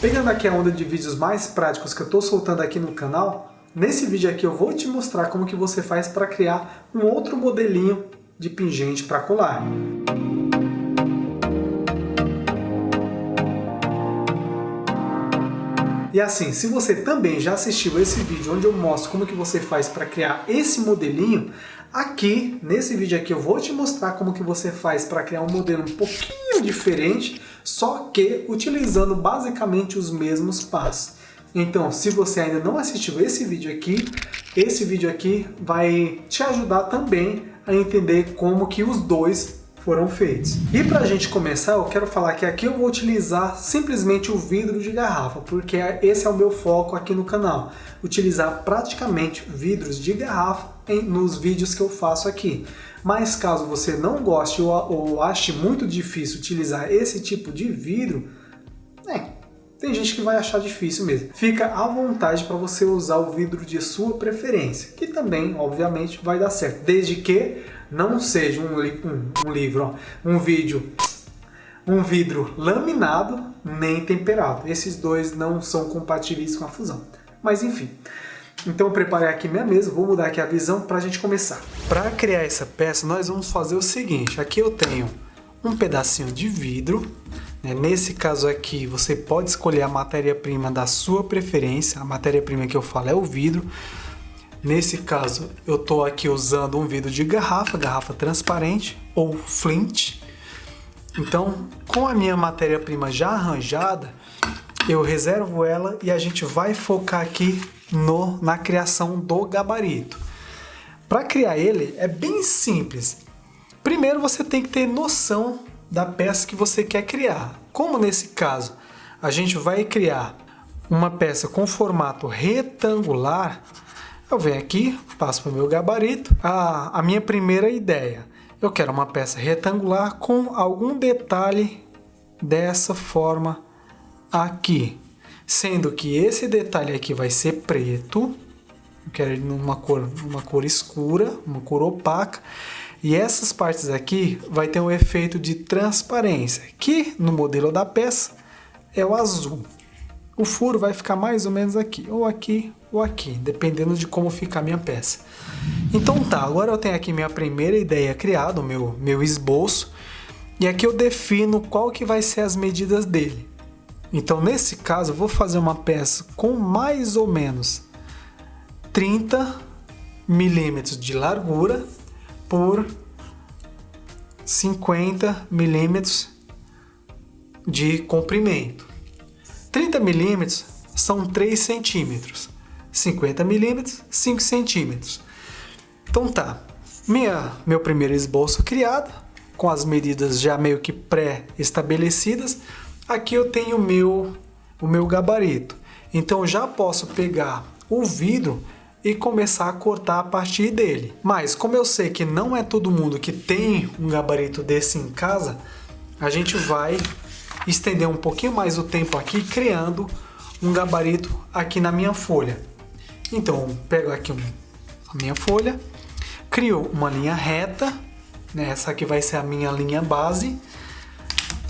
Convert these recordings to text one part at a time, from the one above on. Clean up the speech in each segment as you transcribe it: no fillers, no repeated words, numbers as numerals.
Pegando aqui a onda de vídeos mais práticos que eu estou soltando aqui no canal, nesse vídeo aqui eu vou te mostrar como que você faz para criar um outro modelinho de pingente para colar. E assim, se você também já assistiu esse vídeo onde eu mostro como que você faz para criar esse modelinho, aqui, nesse vídeo aqui, eu vou te mostrar como que você faz para criar um modelo um pouquinho diferente, só que utilizando basicamente os mesmos passos. Então, se você ainda não assistiu esse vídeo aqui vai te ajudar também a entender como que os dois foram feitos. E para a gente começar, eu quero falar que aqui eu vou utilizar simplesmente o vidro de garrafa, porque esse é o meu foco aqui no canal. Utilizar praticamente vidros de garrafa nos vídeos que eu faço aqui. Mas caso você não goste ou ache muito difícil utilizar esse tipo de vidro, tem gente que vai achar difícil mesmo. Fica à vontade para você usar o vidro de sua preferência, que também, obviamente, vai dar certo, desde que não seja um vidro laminado nem temperado. Esses dois não são compatíveis com a fusão. Mas enfim. Então eu preparei aqui minha mesa, vou mudar aqui a visão para a gente começar. Para criar essa peça, nós vamos fazer o seguinte. Aqui eu tenho um pedacinho de vidro. Nesse caso aqui, você pode escolher a matéria-prima da sua preferência. A matéria-prima que eu falo é o vidro. Nesse caso, eu estou aqui usando um vidro de garrafa transparente ou flint. Então, com a minha matéria-prima já arranjada, eu reservo ela e a gente vai focar aqui na criação do gabarito. Para criar ele, é bem simples. Primeiro, você tem que ter noção da peça que você quer criar. Como nesse caso, a gente vai criar uma peça com formato retangular, eu venho aqui, passo para o meu gabarito. A minha primeira ideia, eu quero uma peça retangular com algum detalhe dessa forma aqui. Sendo que esse detalhe aqui vai ser preto, eu quero ele numa cor escura, uma cor opaca. E essas partes aqui vai ter um efeito de transparência, que no modelo da peça é o azul. O furo vai ficar mais ou menos aqui, ou aqui, dependendo de como ficar a minha peça. Então tá, agora eu tenho aqui minha primeira ideia criada, o meu esboço, e aqui eu defino qual que vai ser as medidas dele. Então nesse caso eu vou fazer uma peça com mais ou menos 30 milímetros de largura por 50 milímetros de comprimento. 30 milímetros são 3 centímetros. 50 milímetros, 5 centímetros. Então tá, meu primeiro esboço criado, com as medidas já meio que pré-estabelecidas. Aqui eu tenho o meu gabarito. Então eu já posso pegar o vidro e começar a cortar a partir dele. Mas como eu sei que não é todo mundo que tem um gabarito desse em casa, a gente vai estender um pouquinho mais o tempo aqui criando um gabarito aqui na minha folha. Então eu pego aqui a minha folha, crio uma linha reta, essa aqui vai ser a minha linha base.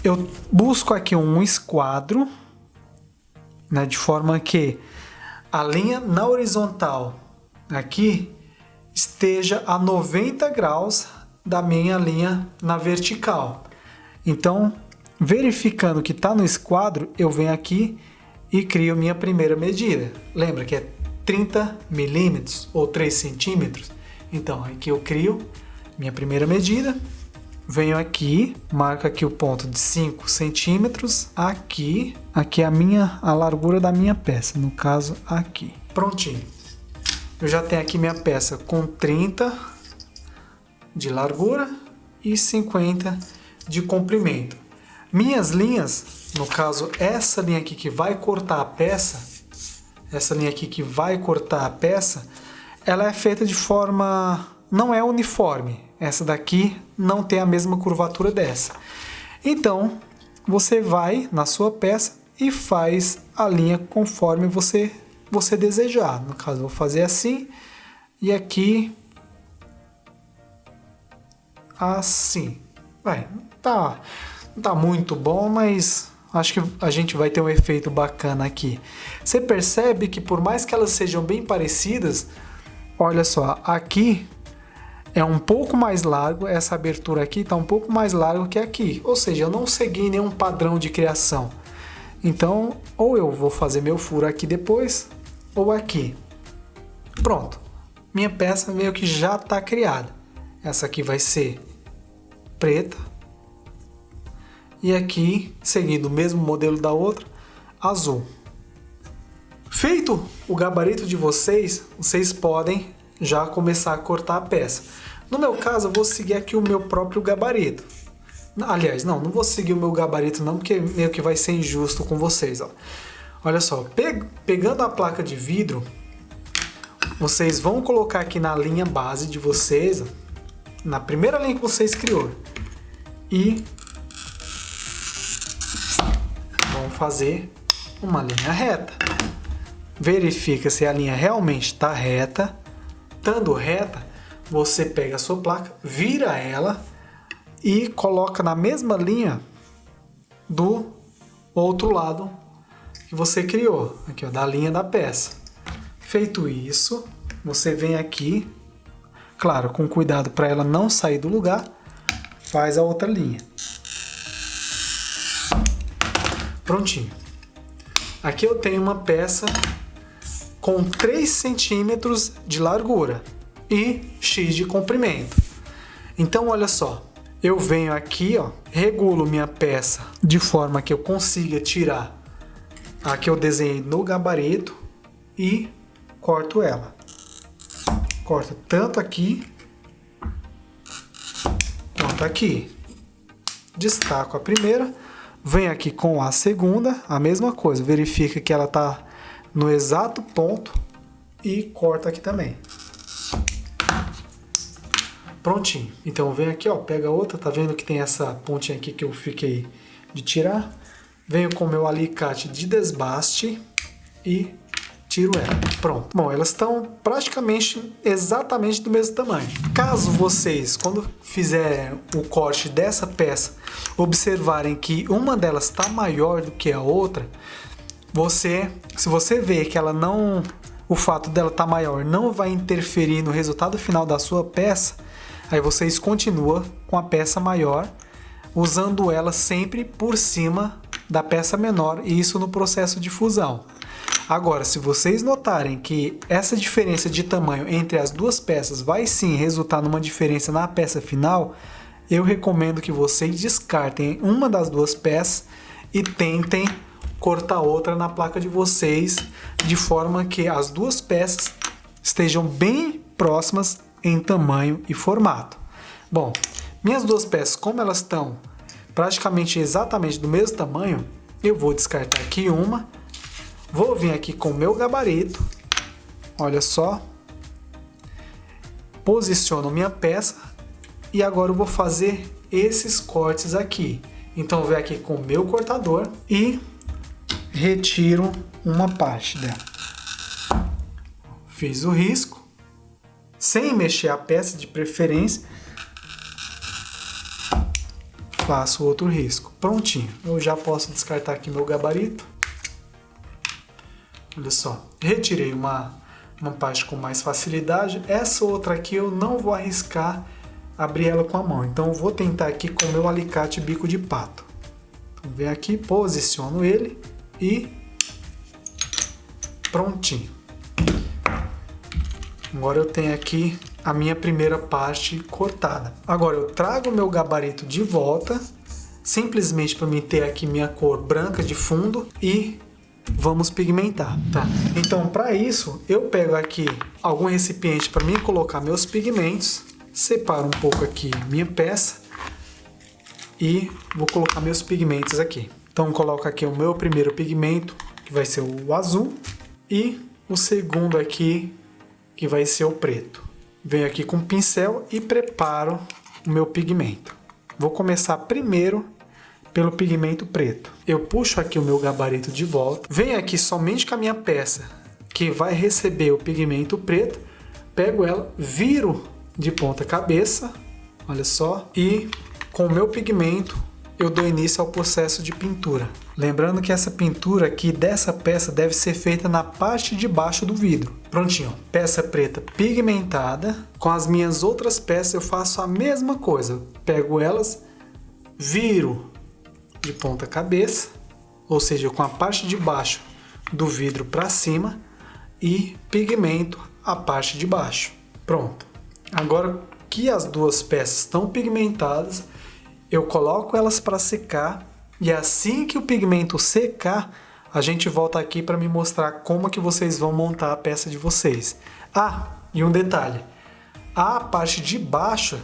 Eu busco aqui um esquadro, de forma que a linha na horizontal aqui esteja a 90 graus da minha linha na vertical. Então, verificando que está no esquadro, eu venho aqui e crio minha primeira medida. Lembra que é 30 milímetros ou 3 centímetros? Então, aqui eu crio minha primeira medida. Venho aqui, marco aqui o ponto de 5 centímetros, aqui é a largura da minha peça, no caso aqui. Prontinho. Eu já tenho aqui minha peça com 30 de largura e 50 de comprimento. Minhas linhas, no caso essa linha aqui que vai cortar a peça, ela é feita de forma, não é uniforme. Essa daqui não tem a mesma curvatura dessa. Então, você vai na sua peça e faz a linha conforme você desejar. No caso, eu vou fazer assim e aqui assim. Não tá muito bom, mas acho que a gente vai ter um efeito bacana aqui. Você percebe que por mais que elas sejam bem parecidas, olha só, aqui é um pouco mais largo, essa abertura aqui está um pouco mais largo que aqui. Ou seja, eu não segui nenhum padrão de criação. Então, ou eu vou fazer meu furo aqui depois, ou aqui. Pronto. Minha peça meio que já está criada. Essa aqui vai ser preta. E aqui, seguindo o mesmo modelo da outra, azul. Feito o gabarito de vocês, vocês podem já começar a cortar a peça. No meu caso, eu vou seguir aqui o meu próprio gabarito. Aliás, não vou seguir o meu gabarito não, porque meio que vai ser injusto com vocês. Ó. Olha só, pegando a placa de vidro, vocês vão colocar aqui na linha base de vocês, ó, na primeira linha que vocês criou. E vão fazer uma linha reta. Verifica se a linha realmente está reta. Estando reta, você pega a sua placa, vira ela e coloca na mesma linha do outro lado que você criou, aqui ó, da linha da peça. Feito isso, você vem aqui, claro, com cuidado para ela não sair do lugar, faz a outra linha. Prontinho. Aqui eu tenho uma peça com 3 centímetros de largura e X de comprimento. Então, olha só, eu venho aqui, ó, regulo minha peça de forma que eu consiga tirar a que eu desenhei no gabarito e corto ela. Corto tanto aqui quanto aqui. Destaco a primeira, venho aqui com a segunda, a mesma coisa, verifica que ela está no exato ponto e corta aqui também. Prontinho. Então vem aqui, ó, pega a outra, tá vendo que tem essa pontinha aqui que eu fiquei de tirar? Venho com o meu alicate de desbaste e tiro ela. Pronto. Bom, elas estão praticamente exatamente do mesmo tamanho. Caso vocês, quando fizerem o corte dessa peça, observarem que uma delas está maior do que a outra, se você vê que ela não, o fato dela estar maior não vai interferir no resultado final da sua peça, aí vocês continuam com a peça maior, usando ela sempre por cima da peça menor, e isso no processo de fusão. Agora, se vocês notarem que essa diferença de tamanho entre as duas peças vai sim resultar numa diferença na peça final, eu recomendo que vocês descartem uma das duas peças e tentem cortar outra na placa de vocês, de forma que as duas peças estejam bem próximas em tamanho e formato. Bom, minhas duas peças, como elas estão praticamente exatamente do mesmo tamanho, eu vou descartar aqui uma, vou vir aqui com o meu gabarito, olha só, posiciono minha peça e agora eu vou fazer esses cortes aqui. Então eu venho aqui com o meu cortador e retiro uma parte dela. Fiz o risco, sem mexer a peça de preferência, faço outro risco. Prontinho, eu já posso descartar aqui meu gabarito. Olha só, retirei uma parte com mais facilidade. Essa outra aqui eu não vou arriscar abrir ela com a mão, então eu vou tentar aqui com o meu alicate bico de pato. Então vem aqui, posiciono ele e prontinho. Agora eu tenho aqui a minha primeira parte cortada. Agora eu trago o meu gabarito de volta, simplesmente para me ter aqui minha cor branca de fundo e vamos pigmentar, tá? Então para isso eu pego aqui algum recipiente para mim colocar meus pigmentos, separo um pouco aqui minha peça e vou colocar meus pigmentos aqui. Então coloco aqui o meu primeiro pigmento, que vai ser o azul, e o segundo aqui, que vai ser o preto. Venho aqui com o pincel e preparo o meu pigmento. Vou começar primeiro pelo pigmento preto. Eu puxo aqui o meu gabarito de volta, venho aqui somente com a minha peça, que vai receber o pigmento preto, pego ela, viro de ponta cabeça, olha só, e com o meu pigmento eu dou início ao processo de pintura. Lembrando que essa pintura aqui dessa peça deve ser feita na parte de baixo do vidro. Prontinho, peça preta pigmentada. Com as minhas outras peças eu faço a mesma coisa. Pego elas, viro de ponta cabeça, ou seja, com a parte de baixo do vidro para cima e pigmento a parte de baixo. Pronto. Agora que as duas peças estão pigmentadas, eu coloco elas para secar e assim que o pigmento secar, a gente volta aqui para me mostrar como que vocês vão montar a peça de vocês. Ah, e um detalhe. A parte de baixo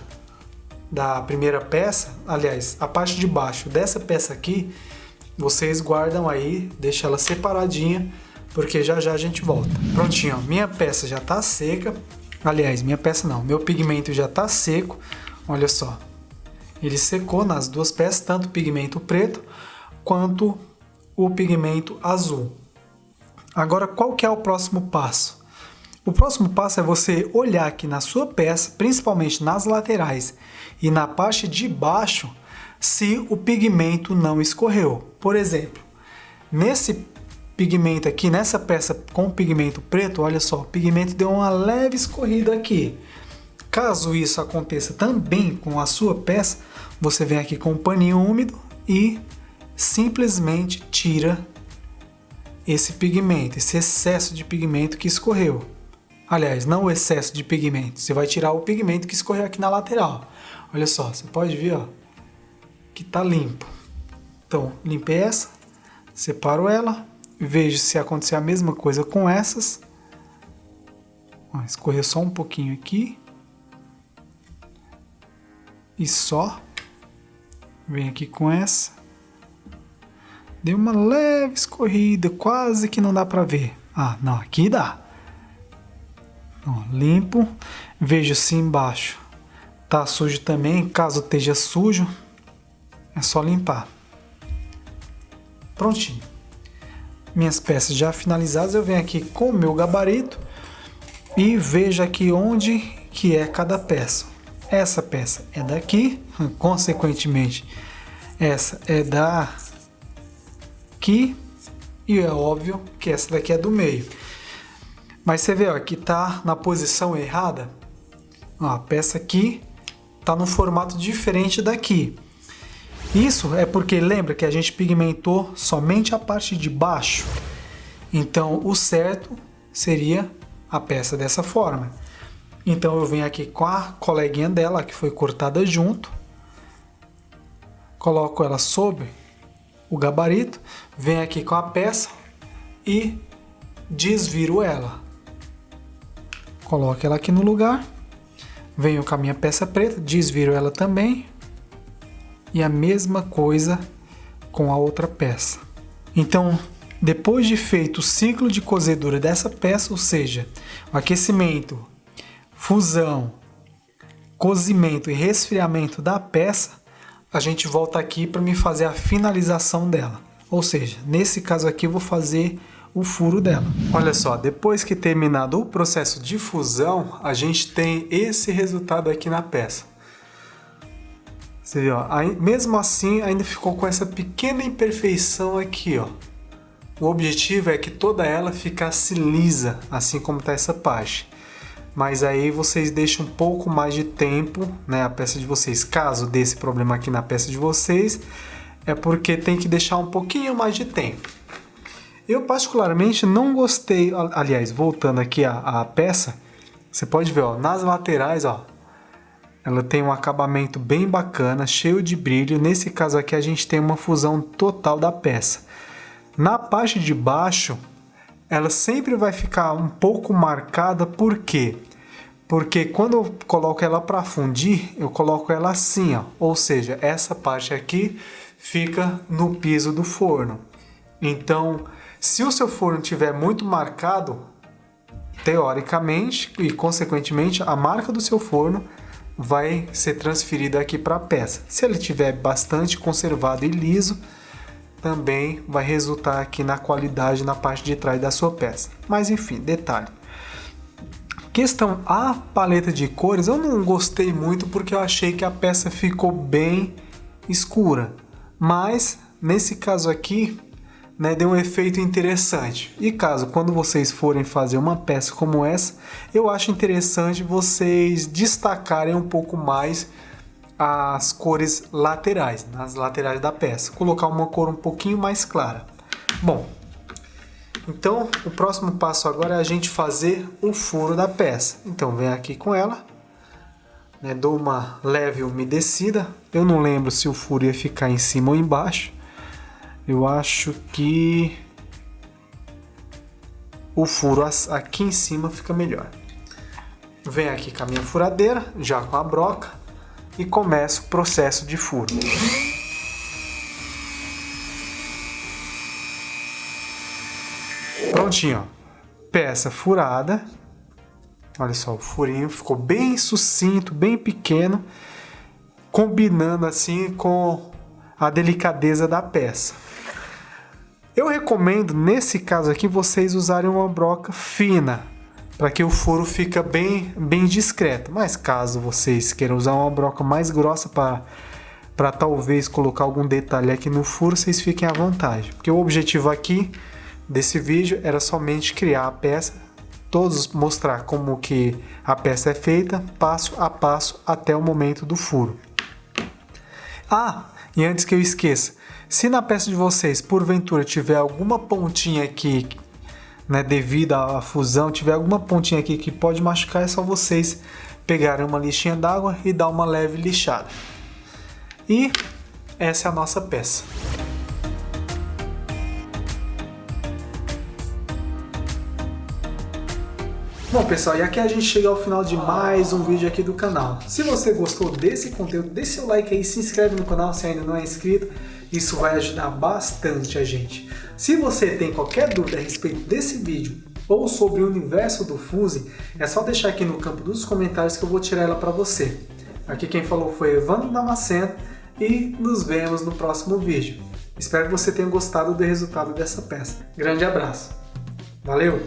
da primeira peça, aliás, a parte de baixo dessa peça aqui, vocês guardam aí, deixa ela separadinha, porque já já a gente volta. Prontinho, ó, minha peça já tá seca. Aliás, minha peça não, meu pigmento já tá seco. Olha só. Ele secou nas duas peças, tanto o pigmento preto quanto o pigmento azul. Agora, qual que é o próximo passo? O próximo passo é você olhar aqui na sua peça, principalmente nas laterais e na parte de baixo, se o pigmento não escorreu. Por exemplo, nesse pigmento aqui, nessa peça com pigmento preto, olha só, o pigmento deu uma leve escorrida aqui. Caso isso aconteça também com a sua peça, você vem aqui com um paninho úmido e simplesmente tira esse pigmento, esse excesso de pigmento que escorreu. Aliás, não o excesso de pigmento, você vai tirar o pigmento que escorreu aqui na lateral. Olha só, você pode ver, ó, que tá limpo. Então, limpei essa, separo ela, vejo se acontecer a mesma coisa com essas. Ó, escorreu só um pouquinho aqui. E só. Vem aqui com essa. Deu uma leve escorrida, quase que não dá pra ver. Ah, não, aqui dá. Ó, limpo. Vejo se embaixo tá sujo também. Caso esteja sujo, é só limpar. Prontinho. Minhas peças já finalizadas, eu venho aqui com o meu gabarito e vejo aqui onde que é cada peça. Essa peça é daqui, consequentemente, essa é daqui e é óbvio que essa daqui é do meio. Mas você vê, ó, que tá na posição errada. Ó, a peça aqui tá no formato diferente daqui. Isso é porque lembra que a gente pigmentou somente a parte de baixo. Então o certo seria a peça dessa forma. Então eu venho aqui com a coleguinha dela, que foi cortada junto. Coloco ela sobre o gabarito. Venho aqui com a peça e desviro ela. Coloco ela aqui no lugar. Venho com a minha peça preta, desviro ela também. E a mesma coisa com a outra peça. Então, depois de feito o ciclo de cozedura dessa peça, ou seja, o aquecimento, fusão, cozimento e resfriamento da peça, a gente volta aqui para me fazer a finalização dela. Ou seja, nesse caso aqui eu vou fazer o furo dela. Olha só, depois que terminado o processo de fusão, a gente tem esse resultado aqui na peça. Você vê, ó, aí, mesmo assim ainda ficou com essa pequena imperfeição aqui, ó. O objetivo é que toda ela ficasse lisa, assim como está essa parte. Mas aí vocês deixam um pouco mais de tempo, né, a peça de vocês. Caso dê esse problema aqui na peça de vocês, é porque tem que deixar um pouquinho mais de tempo. Eu particularmente não gostei, aliás, voltando aqui a peça, você pode ver, ó, nas laterais, ó, ela tem um acabamento bem bacana, cheio de brilho. Nesse caso aqui a gente tem uma fusão total da peça. Na parte de baixo, ela sempre vai ficar um pouco marcada, por quê? Porque quando eu coloco ela para fundir, eu coloco ela assim, ó, ou seja, essa parte aqui fica no piso do forno. Então, se o seu forno tiver muito marcado, teoricamente e consequentemente, a marca do seu forno vai ser transferida aqui para a peça. Se ele tiver bastante conservado e liso, também vai resultar aqui na qualidade na parte de trás da sua peça. Mas enfim, detalhe. Questão a paleta de cores, eu não gostei muito porque eu achei que a peça ficou bem escura. Mas nesse caso aqui, né, dê um efeito interessante. E caso, quando vocês forem fazer uma peça como essa, eu acho interessante vocês destacarem um pouco mais as cores laterais, nas laterais da peça. Colocar uma cor um pouquinho mais clara. Bom, então o próximo passo agora é a gente fazer o furo da peça. Então vem aqui com ela, né, dou uma leve umedecida. Eu não lembro se o furo ia ficar em cima ou embaixo. Eu acho que o furo aqui em cima fica melhor. Venho aqui com a minha furadeira, já com a broca, e começo o processo de furo. Prontinho, ó. Peça furada. Olha só, o furinho ficou bem sucinto, bem pequeno, combinando assim com a delicadeza da peça. Eu recomendo, nesse caso aqui, vocês usarem uma broca fina, para que o furo fique bem discreto. Mas caso vocês queiram usar uma broca mais grossa para talvez colocar algum detalhe aqui no furo, vocês fiquem à vontade. Porque o objetivo aqui desse vídeo era somente criar a peça, todos mostrar como que a peça é feita, passo a passo até o momento do furo. Ah, e antes que eu esqueça, se na peça de vocês, porventura, tiver alguma pontinha aqui, né, devido à fusão, tiver alguma pontinha aqui que pode machucar, é só vocês pegarem uma lixinha d'água e dar uma leve lixada. E essa é a nossa peça. Bom, pessoal, e aqui a gente chega ao final de mais um vídeo aqui do canal. Se você gostou desse conteúdo, deixe seu like aí, se inscreve no canal se ainda não é inscrito. Isso vai ajudar bastante a gente. Se você tem qualquer dúvida a respeito desse vídeo ou sobre o universo do Fuse, é só deixar aqui no campo dos comentários que eu vou tirar ela para você. Aqui quem falou foi Evandro Damasceno e nos vemos no próximo vídeo. Espero que você tenha gostado do resultado dessa peça. Grande abraço. Valeu!